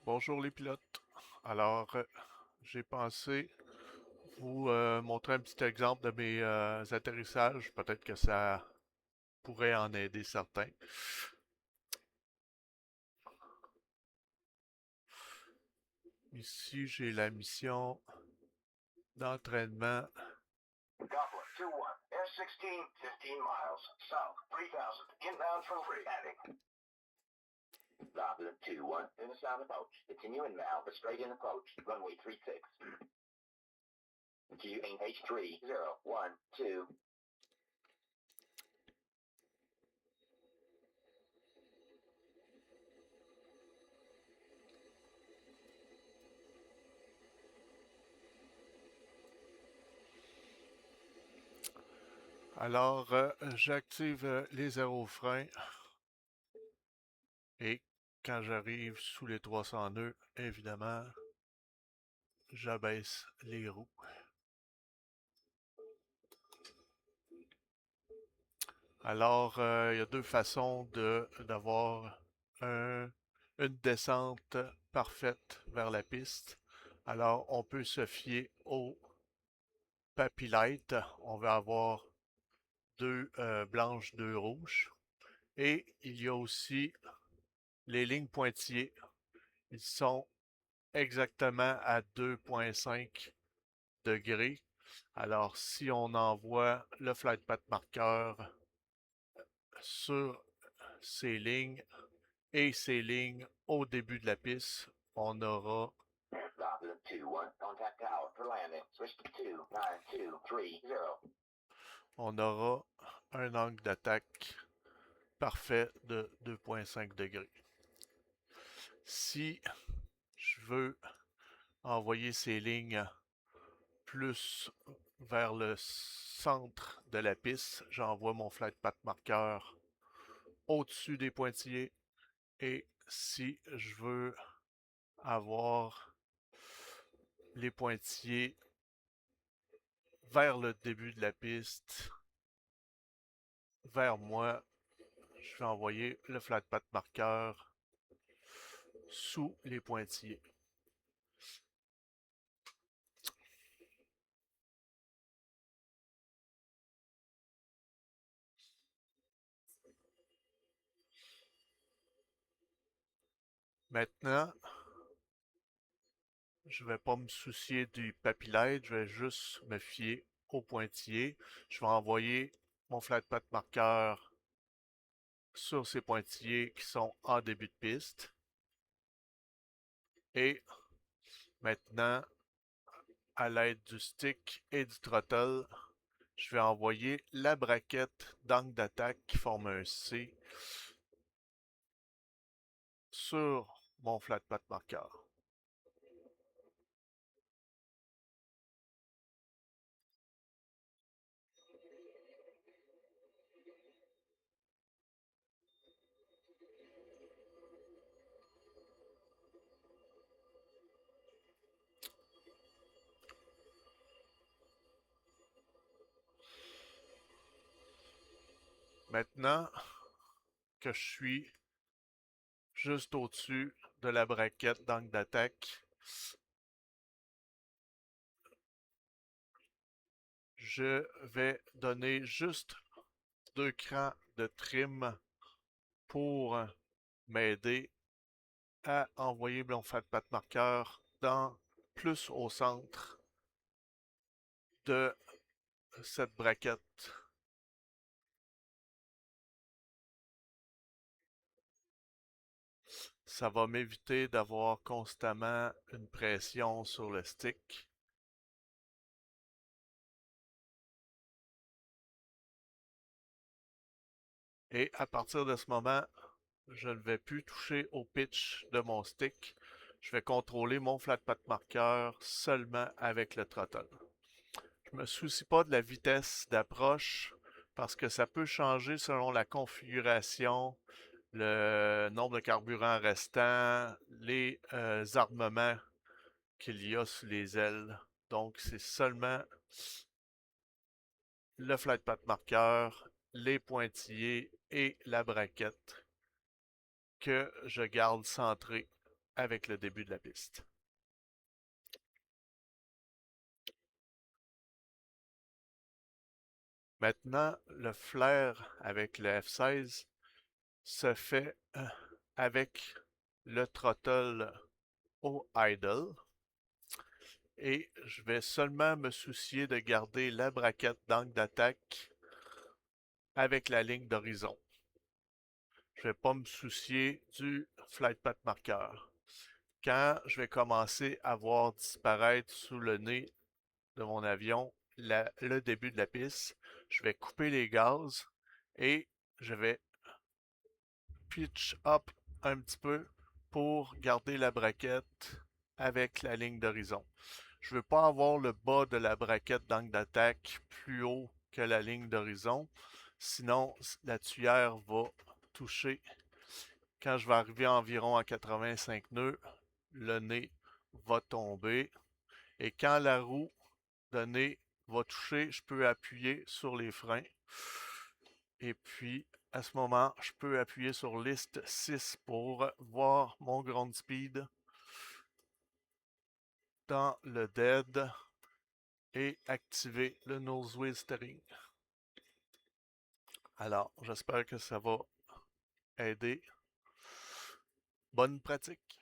Bonjour les pilotes. Alors, j'ai pensé vous montrer un petit exemple de mes atterrissages. Peut-être que ça pourrait en aider certains. Ici, j'ai la mission d'entraînement. Doppler 2-1, S16, 15 miles, south, 3000, inbound from Freehanding. Doppler 2-1, in the sound approach. Continue inbound for straight in approach, runway 36. QH30, 1, 2. Alors, j'active les aérofreins et quand j'arrive sous les 300 nœuds, évidemment, j'abaisse les roues. Alors, il y a deux façons d'avoir une descente parfaite vers la piste. Alors, on peut se fier au Papy Light. On va avoir deux blanches, deux rouges. Et il y a aussi les lignes pointillées. Ils sont exactement à 2,5 degrés. Alors, si on envoie le flight path marqueur sur ces lignes et ces lignes au début de la piste, on aura Doppler 2-1, contact tower for landing. Switch to 29230. un angle d'attaque parfait de 2,5 degrés. Si je veux envoyer ces lignes plus vers le centre de la piste, j'envoie mon flight path marqueur au-dessus des pointillés. Et si je veux avoir les pointillés vers le début de la piste, vers moi, je vais envoyer le flat path marqueur sous les pointillés. Maintenant, je ne vais pas me soucier du papillette, je vais juste me fier aux pointillés. Je vais envoyer mon flat path marqueur sur ces pointillés qui sont en début de piste. Et maintenant, à l'aide du stick et du throttle, je vais envoyer la braquette d'angle d'attaque qui forme un C sur mon flat path marqueur. Maintenant que je suis juste au-dessus de la braquette d'angle d'attaque, je vais donner juste 2 crans de trim pour m'aider à envoyer mon flat path marqueur plus au centre de cette braquette. Ça va m'éviter d'avoir constamment une pression sur le stick. Et à partir de ce moment, je ne vais plus toucher au pitch de mon stick. Je vais contrôler mon flat path marqueur seulement avec le throttle. Je ne me soucie pas de la vitesse d'approche parce que ça peut changer selon la configuration, le nombre de carburant restant, les armements qu'il y a sous les ailes. Donc, c'est seulement le flight path marqueur, les pointillés et la braquette que je garde centrée avec le début de la piste. Maintenant, le flair avec le F16 se fait avec le throttle au idle et je vais seulement me soucier de garder la braquette d'angle d'attaque avec la ligne d'horizon. Je ne vais pas me soucier du flight path marqueur. Quand je vais commencer à voir disparaître sous le nez de mon avion le début de la piste, je vais couper les gaz et je vais pitch up un petit peu pour garder la braquette avec la ligne d'horizon. Je ne veux pas avoir le bas de la braquette d'angle d'attaque plus haut que la ligne d'horizon, sinon la tuyère va toucher. Quand je vais arriver environ à 85 nœuds, le nez va tomber et quand la roue de nez va toucher, je peux appuyer sur les freins. Et puis, à ce moment, je peux appuyer sur liste 6 pour voir mon ground speed dans le dead et activer le nose wheel steering. Alors, j'espère que ça va aider. Bonne pratique!